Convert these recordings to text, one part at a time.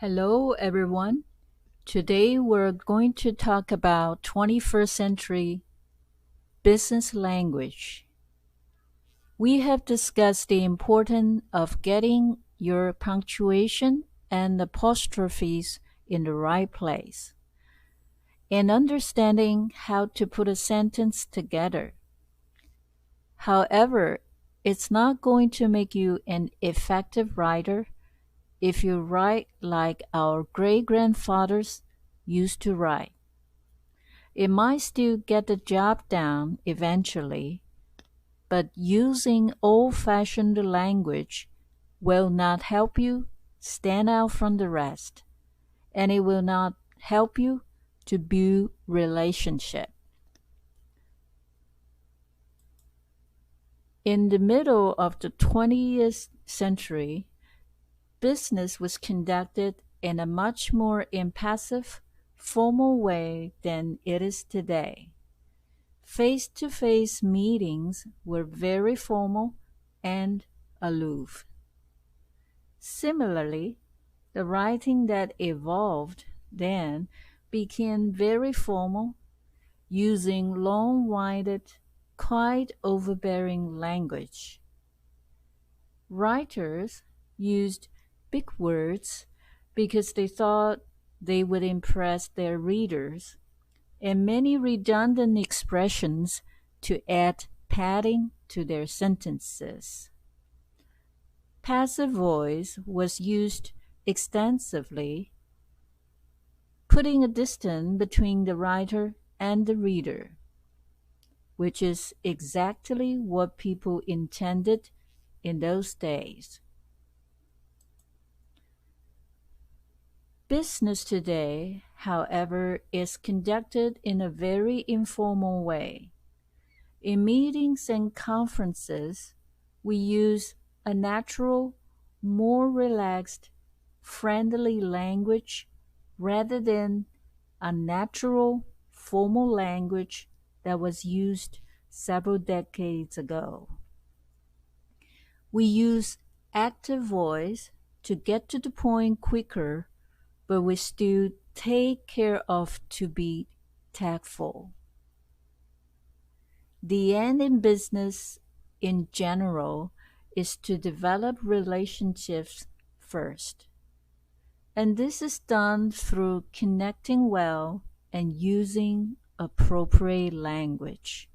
Hello, everyone. Today we're going to talk about 21st century business language. We have discussed the importance of getting your punctuation and apostrophes in the right place and understanding how to put a sentence together. However, it's not going to make you an effective writer if you write like our great-grandfathers used to write. It might still get the job done eventually, but using old-fashioned language will not help you stand out from the rest, and it will not help you to build relationship. In the middle of the 20th century, business was conducted in a much more impassive, formal way than it is today. Face-to-face meetings were very formal and aloof. Similarly, the writing that evolved then became very formal, using long-winded, quite overbearing language. Writers used big words because they thought they would impress their readers, and many redundant expressions to add padding to their sentences. Passive voice was used extensively, putting a distance between the writer and the reader, which is exactly what people intended in those days. Business today, however, is conducted in a very informal way. In meetings and conferences, we use a natural, more relaxed, friendly language rather than a natural, formal language that was used several decades ago. We use active voice to get to the point quicker, but we still take care of to be tactful. The end in business in general is to develop relationships first. And this is done through connecting well and using appropriate language.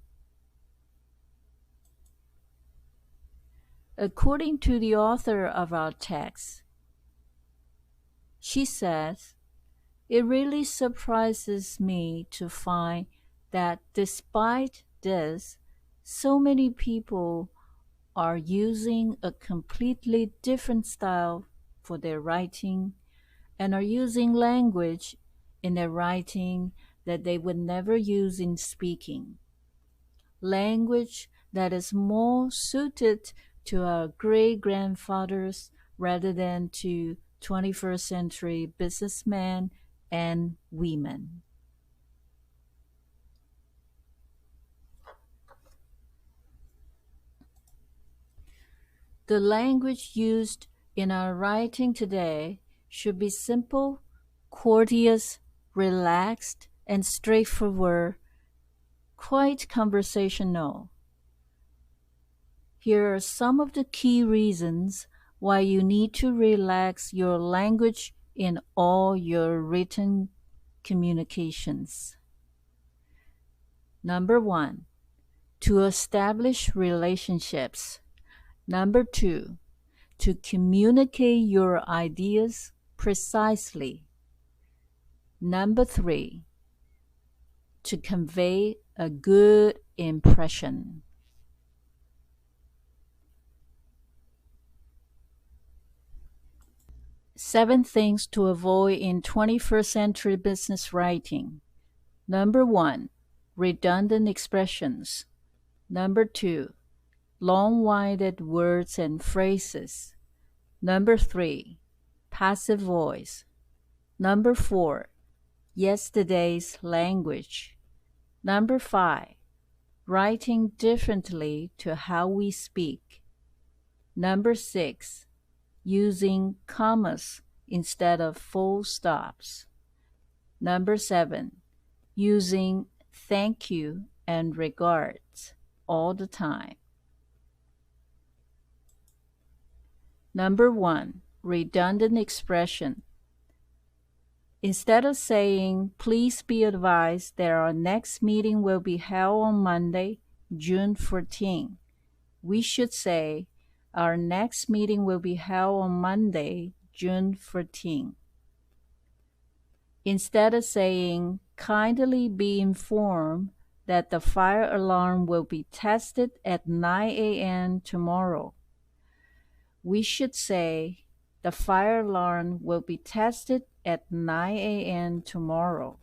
According to the author of our text, she says, "It really surprises me to find that despite this, so many people are using a completely different style for their writing and are using language in their writing that they would never use in speaking. Language that is more suited to our great-grandfathers rather than to 21st century businessmen and women." The language used in our writing today should be simple, courteous, relaxed, and straightforward, quite conversational. Here are some of the key reasons why you need to relax your language in all your written communications. Number 1, to establish relationships. Number 2, to communicate your ideas precisely. Number 3, to convey a good impression. Seven things to avoid in 21st century business writing. Number 1, redundant expressions. Number 2, long-winded words and phrases. Number 3, passive voice. Number 4, yesterday's language. Number 5, writing differently to how we speak. Number 6, using commas instead of full stops. Number 7, using thank you and regards all the time. Number 1, redundant expression. Instead of saying, please be advised that our next meeting will be held on Monday, June 14, we should say, our next meeting will be held on Monday, June 14. Instead of saying, kindly be informed that the fire alarm will be tested at 9 a.m. tomorrow, we should say, the fire alarm will be tested at 9 a.m. tomorrow.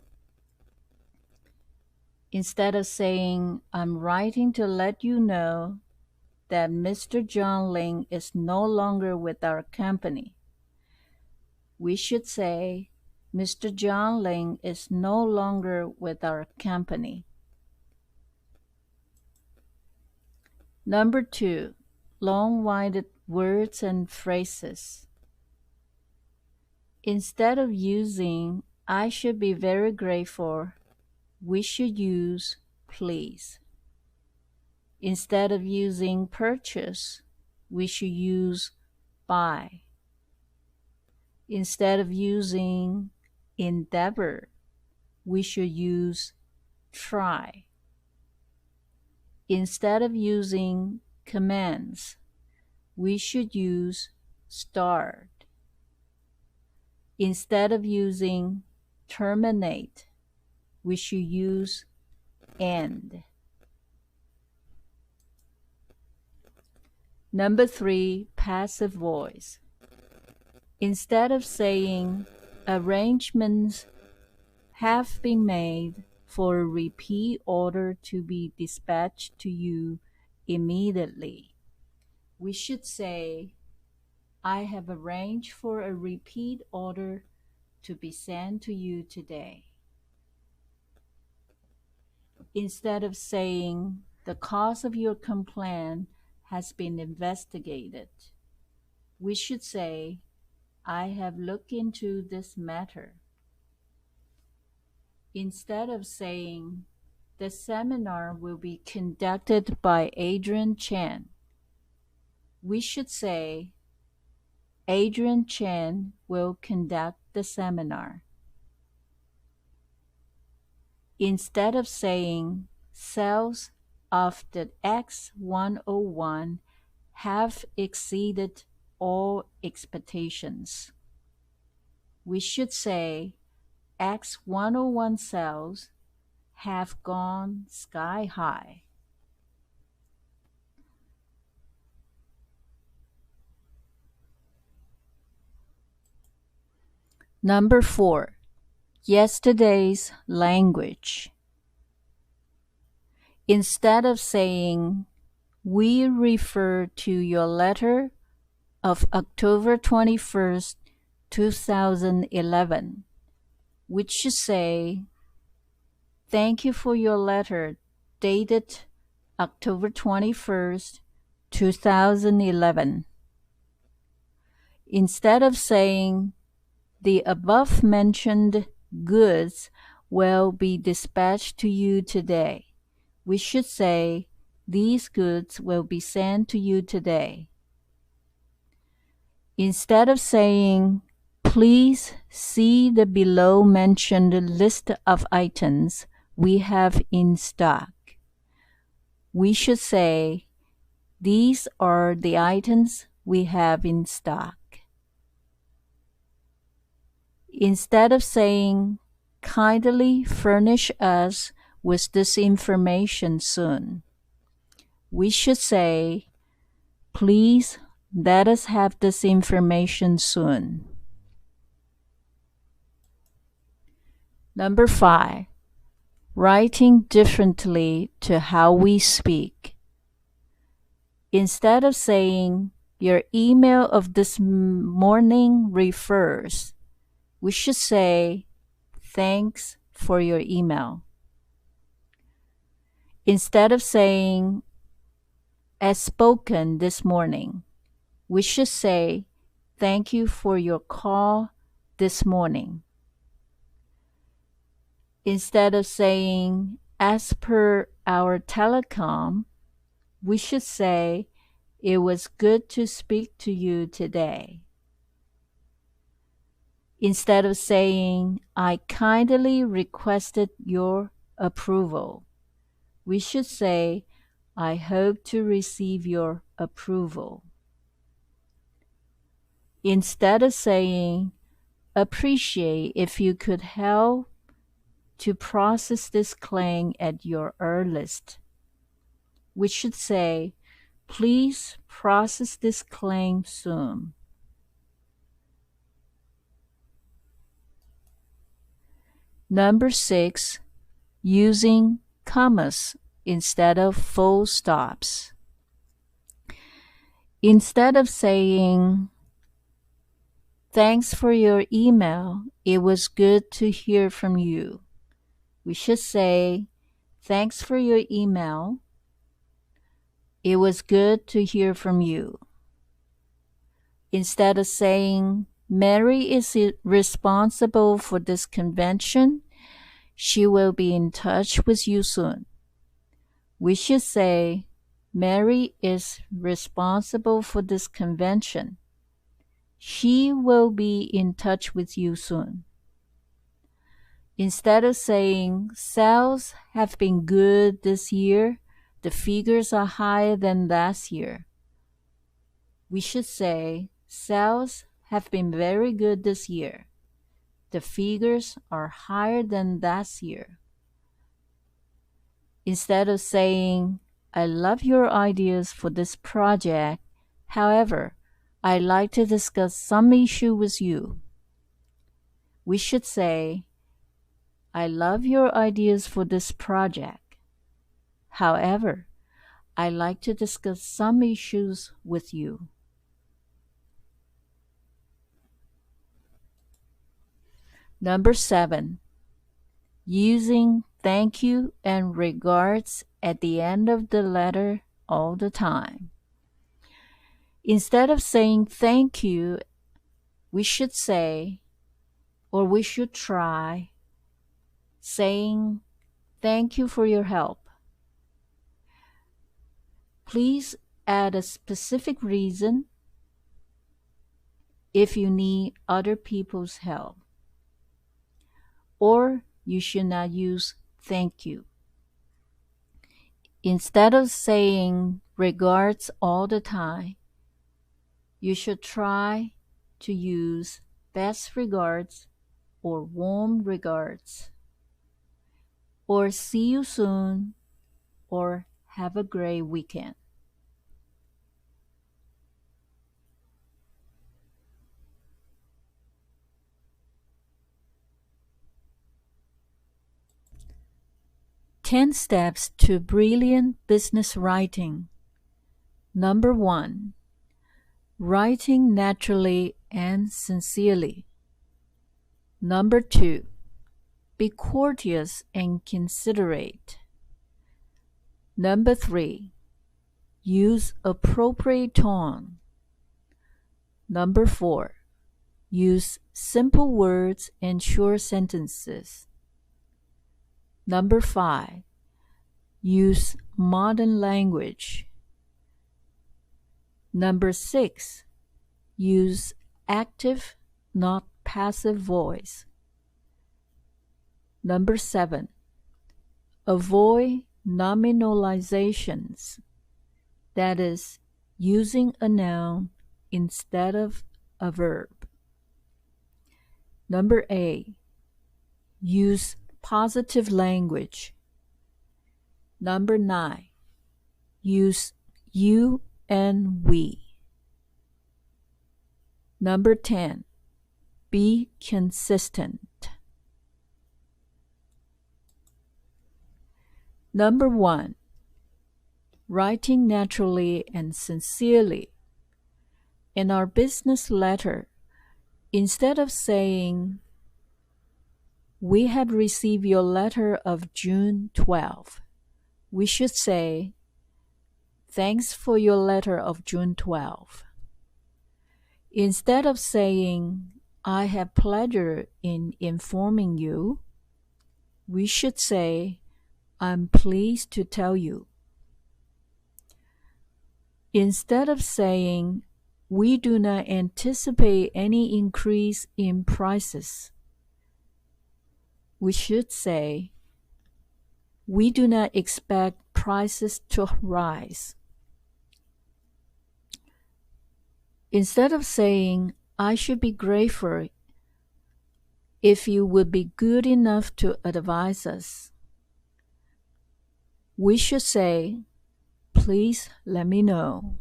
Instead of saying, I'm writing to let you know that Mr. John Ling is no longer with our company, we should say, Mr. John Ling is no longer with our company. Number 2, long-winded words and phrases. Instead of using, I should be very grateful, we should use please. Instead of using purchase, we should use buy. Instead of using endeavor, we should use try. Instead of using commence, we should use start. Instead of using terminate, we should use end. Number 3, passive voice. Instead of saying, arrangements have been made for a repeat order to be dispatched to you immediately, we should say, I have arranged for a repeat order to be sent to you today. Instead of saying, the cause of your complaint has been investigated, we should say, I have looked into this matter. Instead of saying, the seminar will be conducted by Adrian Chen, we should say, Adrian Chen will conduct the seminar. Instead of saying, sales of the X101 have exceeded all expectations, we should say, X101 sales have gone sky high. Number 4, yesterday's language. Instead of saying, we refer to your letter of October 21st, 2011, we should say, thank you for your letter dated October 21st, 2011. Instead of saying, the above-mentioned goods will be dispatched to you today, we should say, these goods will be sent to you today. Instead of saying, please see the below-mentioned list of items we have in stock, we should say, these are the items we have in stock. Instead of saying, kindly furnish us with this information soon, we should say, please let us have this information soon. Number 5, writing differently to how we speak. Instead of saying, your email of this morning refers, we should say, thanks for your email. Instead of saying, as spoken this morning, we should say, thank you for your call this morning. Instead of saying, as per our telecom, we should say, it was good to speak to you today. Instead of saying, I kindly requested your approval, we should say, I hope to receive your approval. Instead of saying, appreciate if you could help to process this claim at your earliest, we should say, please process this claim soon. Number 6, using commas instead of full stops. Instead of saying, thanks for your email, it was good to hear from you, we should say, thanks for your email, it was good to hear from you. Instead of saying, Mary is responsible for this convention, she will be in touch with you soon, we should say, Mary is responsible for this convention. She will be in touch with you soon. Instead of saying, sales have been good this year, the figures are higher than last year, we should say, sales have been very good this year. The figures are higher than last year. Instead of saying, I love your ideas for this project, however, I'd like to discuss some issue with you, we should say, I love your ideas for this project. However, I'd like to discuss some issues with you. Number 7, using thank you and regards at the end of the letter all the time. Instead of saying thank you, we should say, or we should try, saying thank you for your help. Please add a specific reason if you need other people's help. Or you should not use thank you. Instead of saying regards all the time, you should try to use best regards or warm regards, or see you soon, or have a great weekend. Ten steps to brilliant business writing. Number 1, writing naturally and sincerely. Number 2, be courteous and considerate. Number 3, use appropriate tone. Number 4, use simple words and short sentences. Number 5, use modern language. Number 6, use active, not passive voice. Number 7, avoid nominalizations, that is, using a noun instead of a verb. Number 8, use positive language. Number 9, use you and we. Number 10, be consistent. Number 1, writing naturally and sincerely. In our business letter, instead of saying, we have received your letter of June 12, we should say, thanks for your letter of June 12. Instead of saying, I have pleasure in informing you. We should say, I'm pleased to tell you. Instead of saying, we do not anticipate any increase in prices, we should say, we do not expect prices to rise. Instead of saying, I should be grateful if you would be good enough to advise us, we should say, please let me know.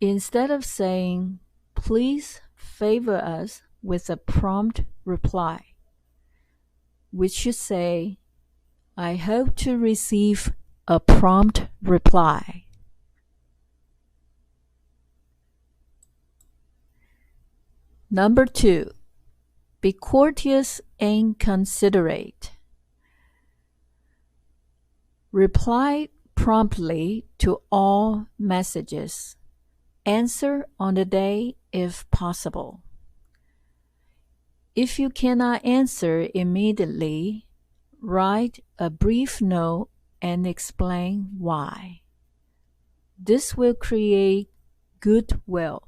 Instead of saying, please favor us with a prompt reply, we should say, I hope to receive a prompt reply. Number 2, be courteous and considerate. Reply promptly to all messages. Answer on the day if possible. If you cannot answer immediately, write a brief note and explain why. This will create goodwill.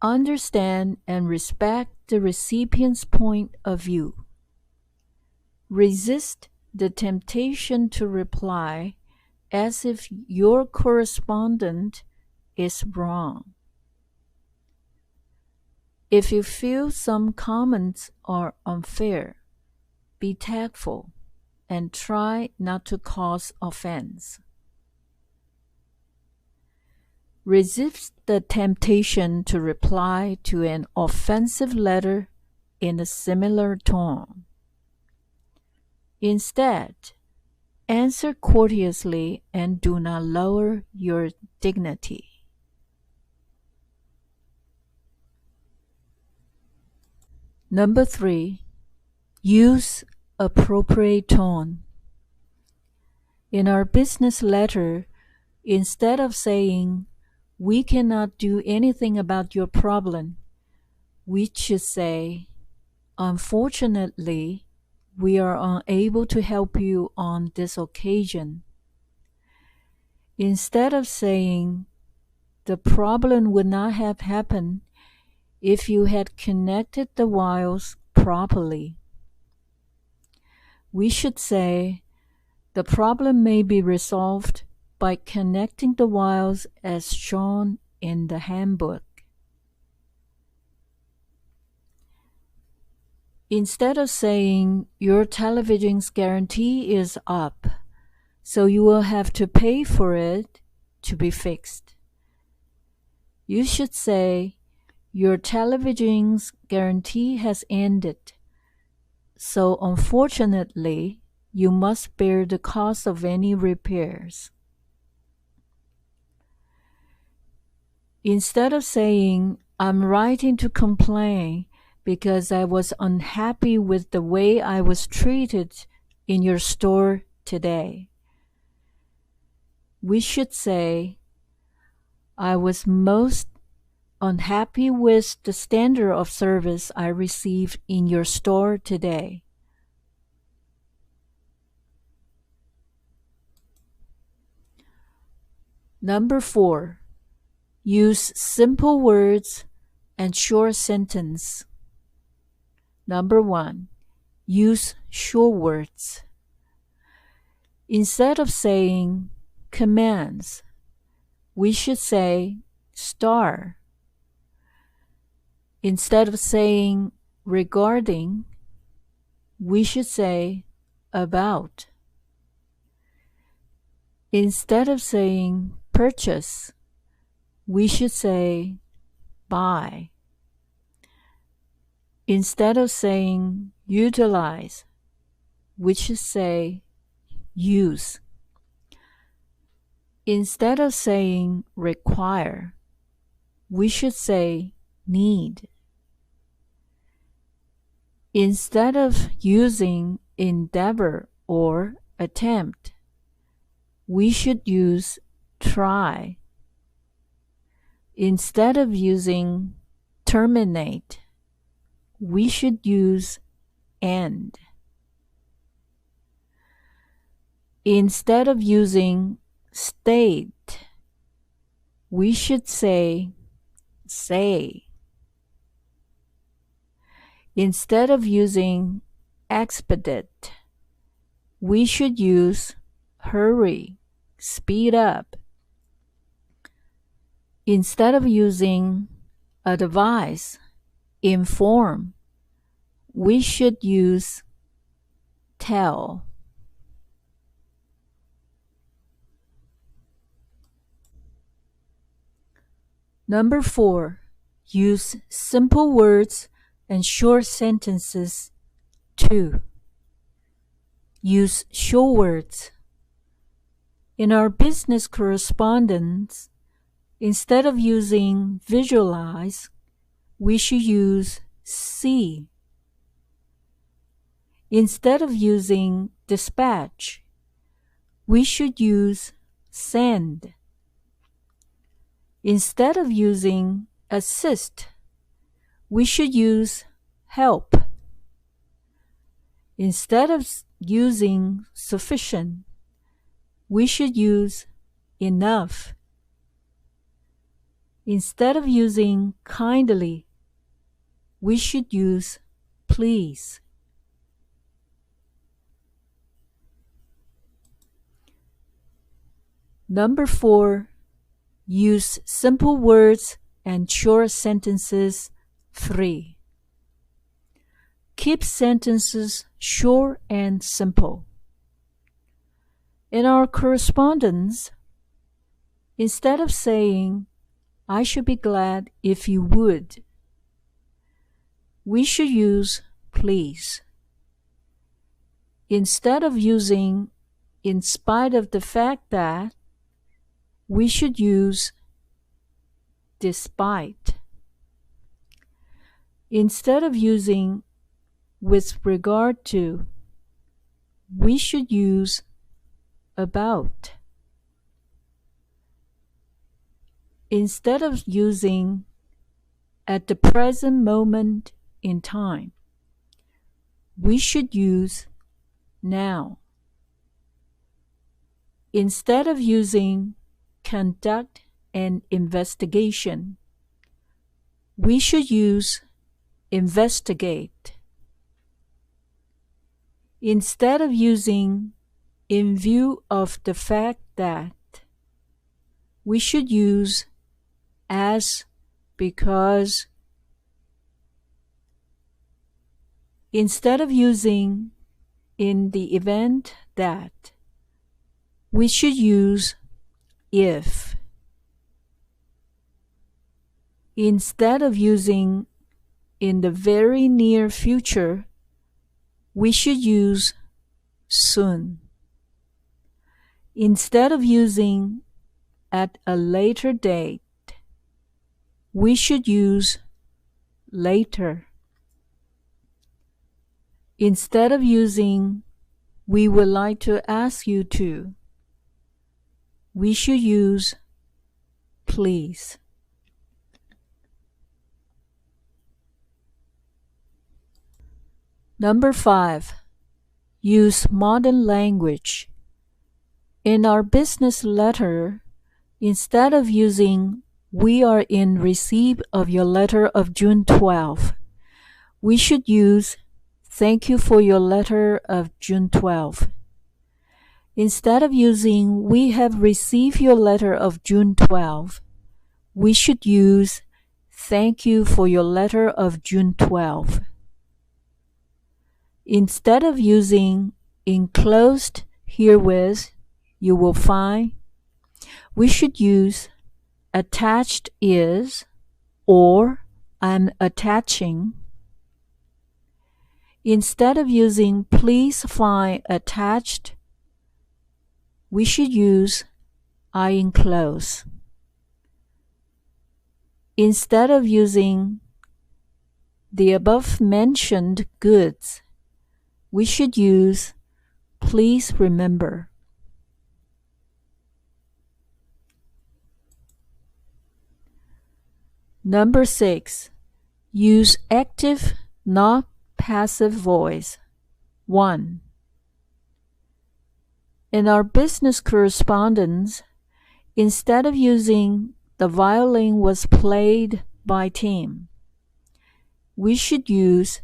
Understand and respect the recipient's point of view. Resist the temptation to reply as if your correspondent is wrong. If you feel some comments are unfair, be tactful and try not to cause offense. Resist the temptation to reply to an offensive letter in a similar tone. Instead, answer courteously and do not lower your dignity. Number 3, use appropriate tone. In our business letter, instead of saying, we cannot do anything about your problem, we should say, unfortunately, we are unable to help you on this occasion. Instead of saying, the problem would not have happened if you had connected the wires properly, we should say, the problem may be resolved by connecting the wires as shown in the handbook. Instead of saying, your television's guarantee is up, so you will have to pay for it to be fixed, you should say, your television's guarantee has ended, so unfortunately, you must bear the cost of any repairs. Instead of saying, I'm writing to complain because I was unhappy with the way I was treated in your store today, we should say, I was most unhappy with the standard of service I received in your store today. Number 4, use simple words and short sentences. Number 1, use short words. Instead of saying commands, we should say star. Instead of saying regarding, we should say about. Instead of saying purchase, we should say buy. Instead of saying utilize, we should say use. Instead of saying require, we should say need. Instead of using endeavor or attempt, we should use try. Instead of using terminate, we should use end. Instead of using state, we should say. Instead of using expedite, we should use hurry, speed up. Instead of using advise, inform, we should use tell. Number 4, use simple words and short sentences. 2. Use short words. In our business correspondence, instead of using visualize, we should use see. Instead of using dispatch, we should use send. Instead of using assist, we should use help. Instead of using sufficient, we should use enough. Instead of using kindly, we should use please. Number 4, use simple words and short sentences. 3. Keep sentences short and simple. In our correspondence, instead of saying, I should be glad if you would, we should use please. Instead of using in spite of the fact that, we should use despite. Instead of using with regard to, we should use about. Instead of using at the present moment in time, we should use now. Instead of using conduct an investigation, we should use investigate. Instead of using in view of the fact that, we should use as, because. Instead of using in the event that, we should use if. Instead of using in the very near future, we should use soon. Instead of using at a later date, we should use later. Instead of using we would like to ask you to, we should use please. Number 5, use modern language. In our business letter, instead of using we are in receipt of your letter of June 12, we should use thank you for your letter of June 12. Instead of using we have received your letter of June 12, we should use thank you for your letter of June 12. Instead of using enclosed herewith, you will find, we should use attached is or I'm attaching. Instead of using please find attached, we should use I enclose. Instead of using the above mentioned goods, we should use please remember. Number 6. Use active, not passive voice. 1. In our business correspondence, instead of using "the violin was played by Tim," we should use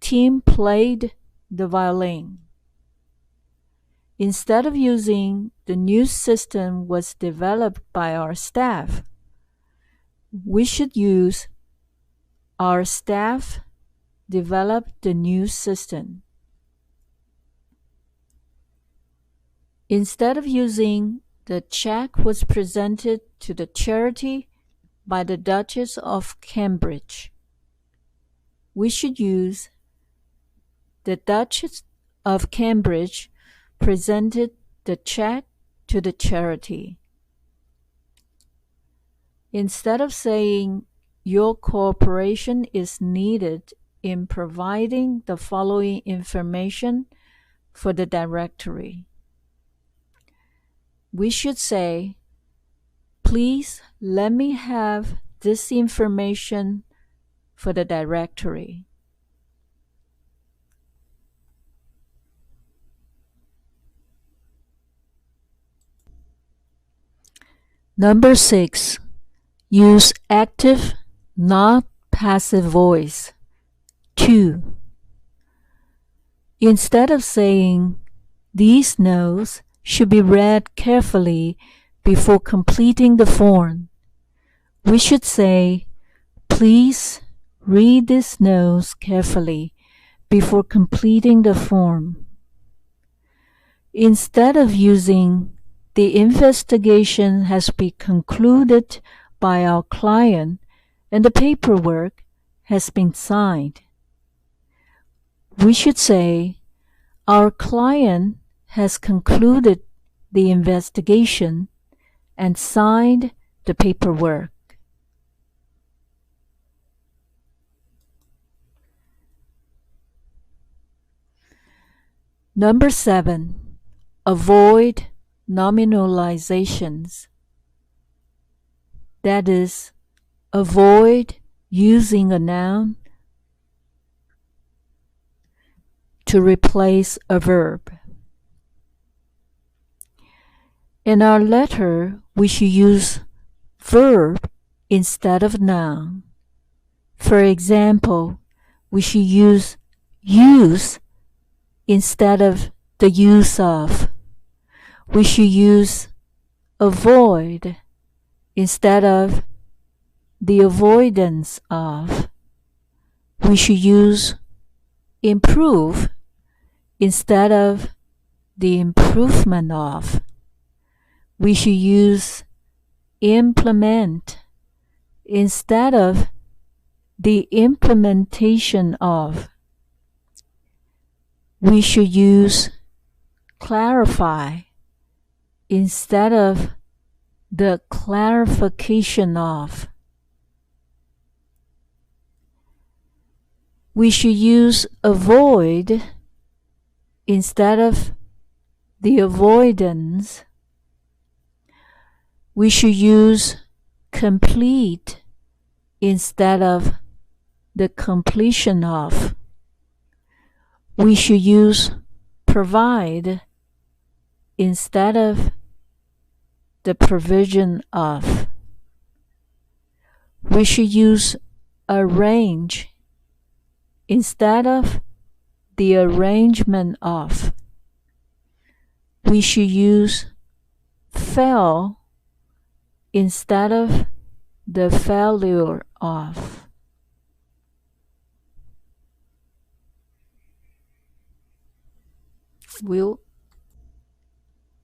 "Tim played the violin." Instead of using "the new system was developed by our staff," we should use "our staff developed the new system." Instead of using "the check was presented to the charity by the Duchess of Cambridge," we should use "the Duchess of Cambridge presented the check to the charity." Instead of saying "your cooperation is needed in providing the following information for the directory," we should say, "Please let me have this information for the directory." Number 6. Use active, not passive voice. 2. Instead of saying, "These notes should be read carefully before completing the form," we should say, "Please read these notes carefully before completing the form." Instead of using "the investigation has been concluded by our client and the paperwork has been signed," we should say, "Our client has concluded the investigation and signed the paperwork." Number 7. Avoid nominalizations. That is, avoid using a noun to replace a verb. In our letter, we should use verb instead of noun. For example, we should use instead of the use of. We should use avoid instead of the avoidance of. We should use improve instead of the improvement of. We should use implement instead of the implementation of. We should use clarify instead of the clarification of. We should use avoid instead of the avoidance. We should use complete instead of the completion of. We should use provide instead of the provision of. We should use arrange instead of the arrangement of. We should use fail instead of the failure of.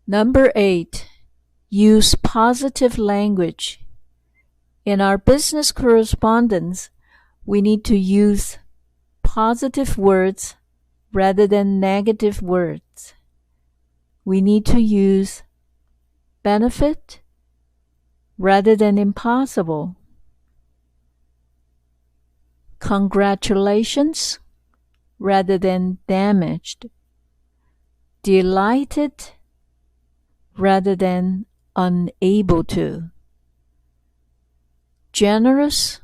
Number 8. Use positive language. In our business correspondence, we need to use positive words rather than negative words. We need to use benefit rather than impossible, congratulations rather than damaged, delighted rather than unable to. generous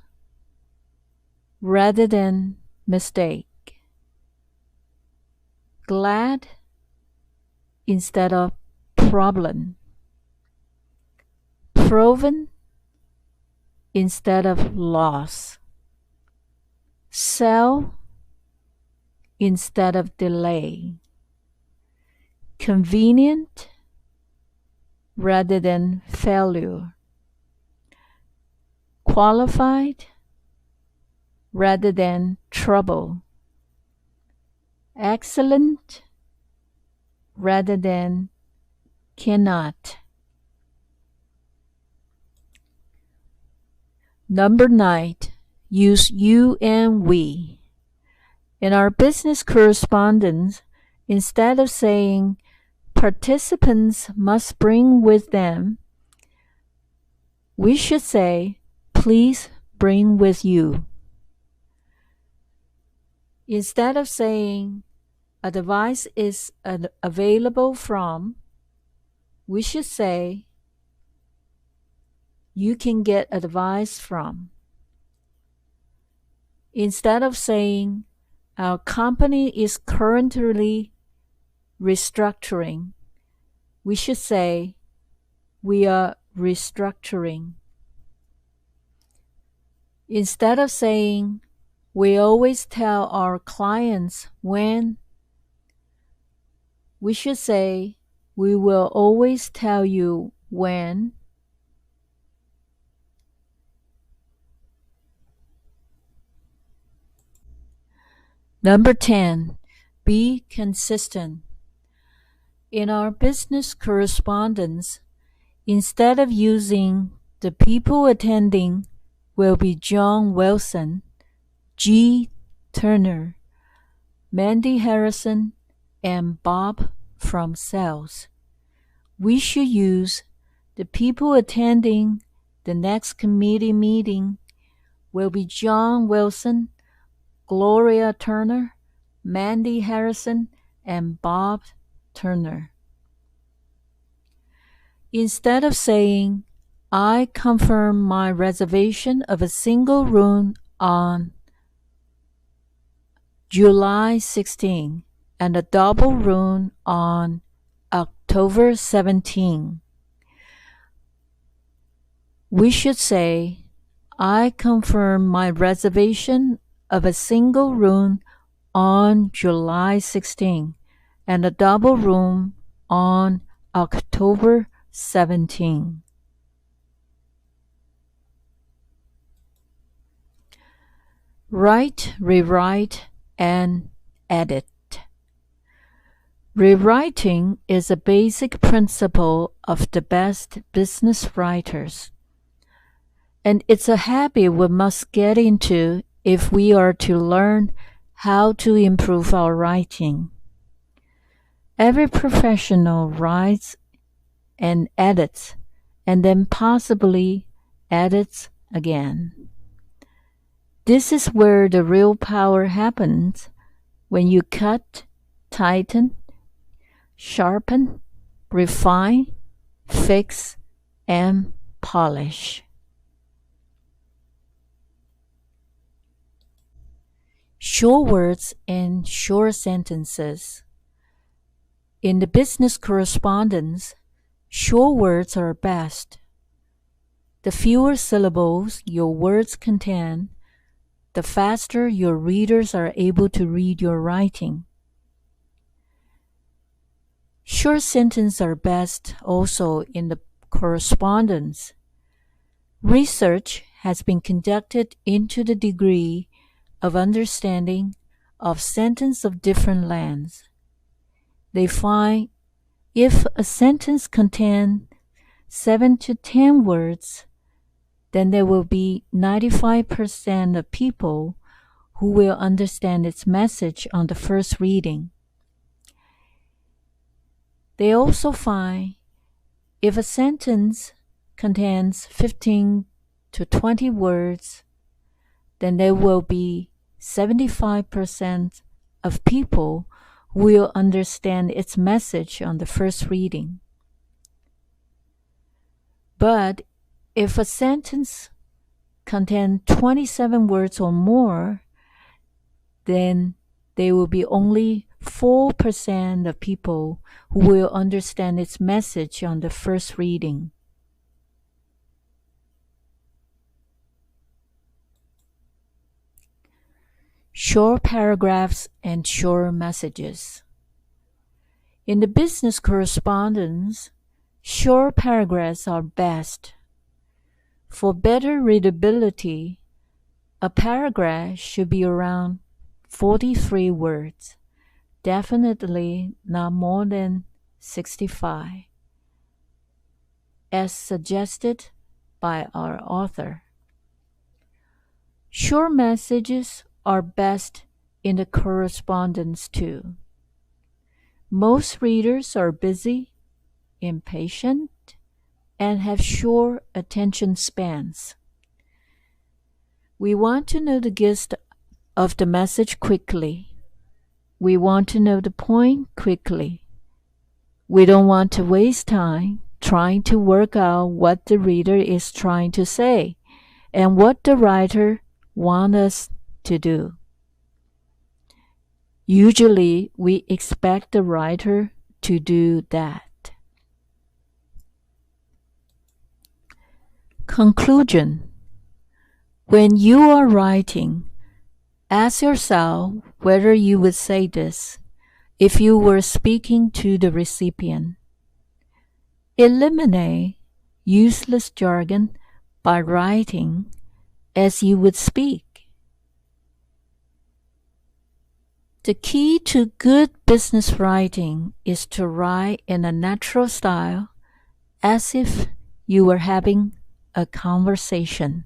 rather than mistake, glad instead of problem, proven instead of loss, sell instead of delay, convenient rather than failure, qualified rather than trouble, excellent rather than cannot. Number 9, use you and we. In our business correspondence, instead of saying participants must bring with them, we should say, please bring with you. Instead of saying a device is available from, we should say you can get a device from. Instead of saying our company is currently restructuring, we should say we are restructuring. Instead of saying we always tell our clients when, we should say we will always tell you when. Number 10, be consistent. In our business correspondence, instead of using the people attending will be John Wilson, G. Turner, Mandy Harrison, and Bob from sales, we should use the people attending the next committee meeting will be John Wilson, Gloria Turner, Mandy Harrison, and Bob Turner. Instead of saying, I confirm my reservation of a single room on July 16 and a double room on October 17, we should say, I confirm my reservation of a single room on July 16 and a double room on October 17. Write, rewrite, and edit. Rewriting is a basic principle of the best business writers, and it's a habit we must get into if we are to learn how to improve our writing. Every professional writes and edits, and then possibly edits again. This is where the real power happens, when you cut, tighten, sharpen, refine, fix, and polish. Short words and short sentences. In the business correspondence, short words are best. The fewer syllables your words contain, the faster your readers are able to read your writing. Short sentences are best also in the correspondence. Research has been conducted into the degree of understanding of sentences of different lengths. They find if a sentence contains 7 to 10 words, then there will be 95% of people who will understand its message on the first reading. They also find if a sentence contains 15 to 20 words, then there will be 75% of people who will understand its message on the first reading. But if a sentence contain 27 words or more, then there will be only 4% of people who will understand its message on the first reading. Short paragraphs and short messages. In the business correspondence, short paragraphs are best. For better readability, a paragraph should be around 43 words, definitely not more than 65, as suggested by our author. Short messages are best in the correspondence too. Most readers are busy, impatient, and have short attention spans. We want to know the gist of the message quickly. We want to know the point quickly. We don't want to waste time trying to work out what the reader is trying to say and what the writer wants us to do. Usually, we expect the writer to do that. Conclusion. When you are writing, ask yourself whether you would say this if you were speaking to the recipient. Eliminate useless jargon by writing as you would speak. The key to good business writing is to write in a natural style as if you were having a conversation.